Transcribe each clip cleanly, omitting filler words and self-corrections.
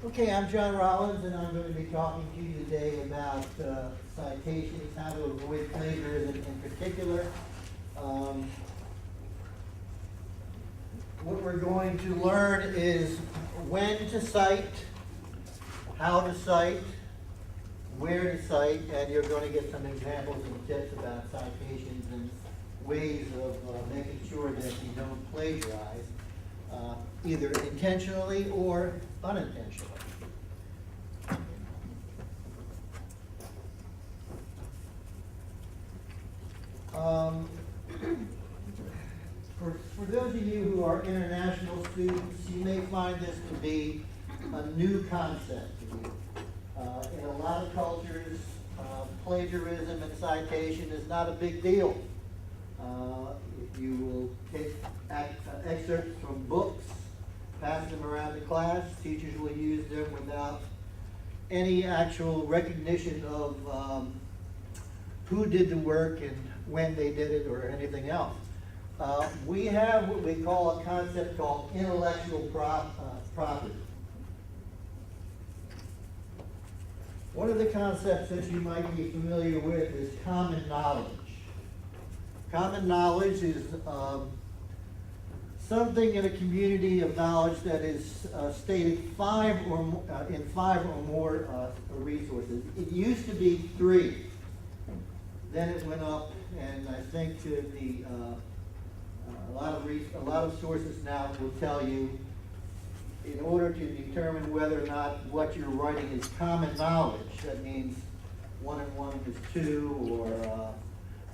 Okay, I'm John Rollins, and I'm going to be talking to you today about citations, how to avoid plagiarism in particular. What we're going to learn is when to cite, how to cite, where to cite, and you're going to get some examples and tips about citations and ways of making sure that you don't plagiarize, either intentionally or unintentionally. For those of you who are international students, you may find this to be a new concept to you. In a lot of cultures, plagiarism and citation is not a big deal. You will take excerpts from books, pass them around the class, teachers will use them without any actual recognition of who did the work and when they did it or anything else. We have what we call a concept called intellectual property. One of the concepts that you might be familiar with is common knowledge. Common knowledge is something in a community of knowledge that is stated in 5 or more resources. It used to be 3. Then it went up, and I think to the a lot of sources now will tell you, in order to determine whether or not what you're writing is common knowledge, that means 1 and 1 is 2, or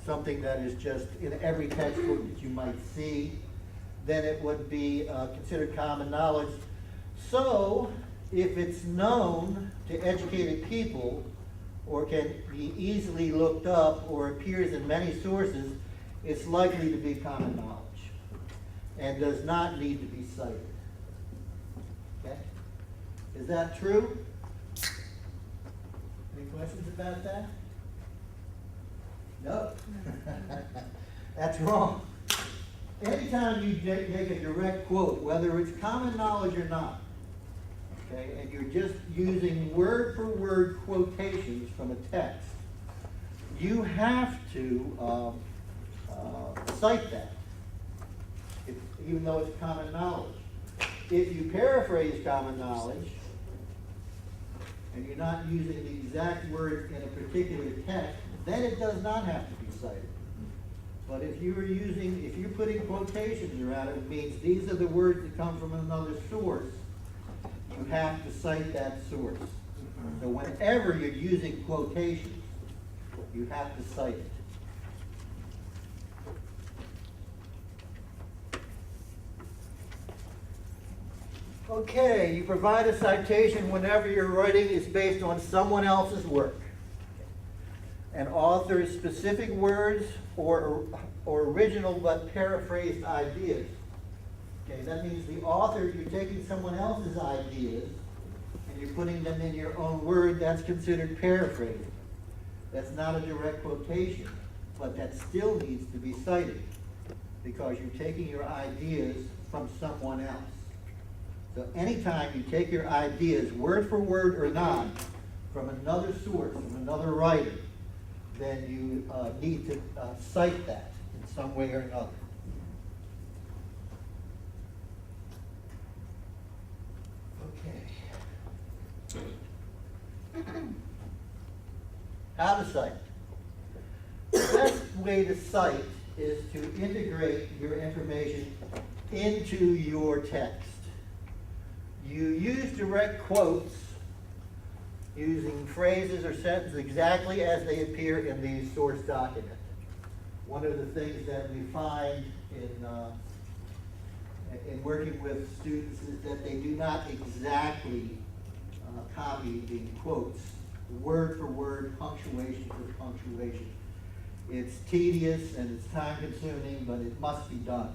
something that is just in every textbook that you might see, then it would be considered common knowledge. So, if it's known to educated people, or can be easily looked up, or appears in many sources, it's likely to be common knowledge and does not need to be cited. Okay? Is that true? Any questions about that? No? That's wrong. Anytime you make a direct quote, whether it's common knowledge or not, okay, and you're just using word for word quotations from a text, you have to cite that, even though it's common knowledge. If you paraphrase common knowledge, and you're not using the exact word in a particular text, then it does not have to be cited. But if you're putting quotations around it, it means these are the words that come from another source, you have to cite that source. So whenever you're using quotations, you have to cite it. Okay, you provide a citation whenever your writing is based on someone else's work. An author's specific words or original but paraphrased ideas. Okay, that means the author, you're taking someone else's ideas and you're putting them in your own word. That's considered paraphrasing. That's not a direct quotation, but that still needs to be cited because you're taking your ideas from someone else. So anytime you take your ideas, word for word or not, from another source, from another writer, then you need to cite that in some way or another. Okay. How to cite? The best way to cite is to integrate your information into your text. You use direct quotes using phrases or sentences exactly as they appear in the source document. One of the things that we find in working with students is that they do not exactly copy the quotes word for word, punctuation for punctuation. It's tedious and it's time consuming, but it must be done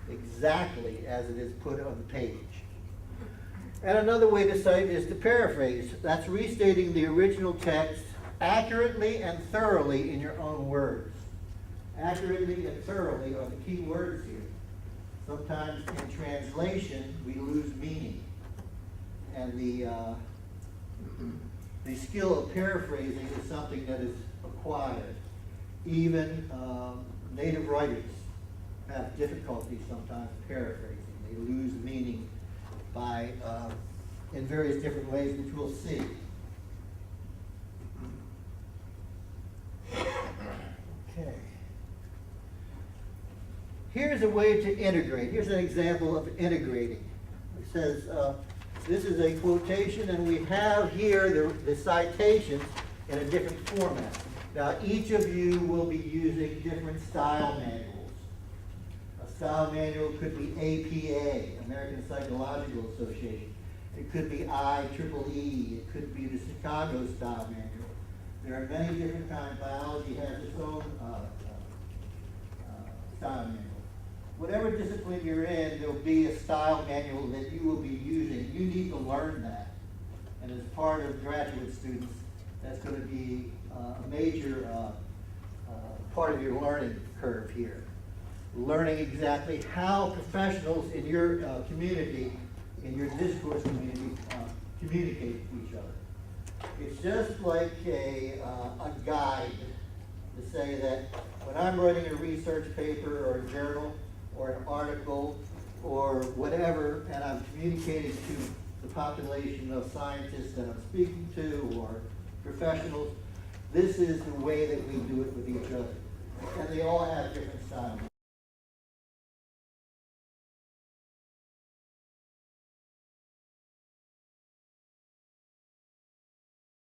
exactly as it is put on the page. And another way to cite is to paraphrase. That's restating the original text accurately and thoroughly in your own words. Accurately and thoroughly are the key words here. Sometimes in translation, we lose meaning. the skill of paraphrasing is something that is acquired. Even native writers have difficulty sometimes paraphrasing. They lose meaning by in various different ways, which we'll see. Okay. Here's a way to integrate. Here's an example of integrating. It says, this is a quotation, and we have here the citations in a different format. Now, each of you will be using different style manuals. A style manual could be APA, American Psychological Association. It could be IEEE. It could be the Chicago Style Manual. There are many different kinds. Biology has its own style manual. Whatever discipline you're in, there'll be a style manual that you will be using. You need to learn that. And as part of graduate students, that's going to be a major part of your learning curve here. Learning exactly how professionals in your community, in your discourse community, communicate with each other. It's just like a guide to say that when I'm writing a research paper or a journal or an article or whatever, and I'm communicating to the population of scientists that I'm speaking to or professionals, this is the way that we do it with each other. And they all have different styles.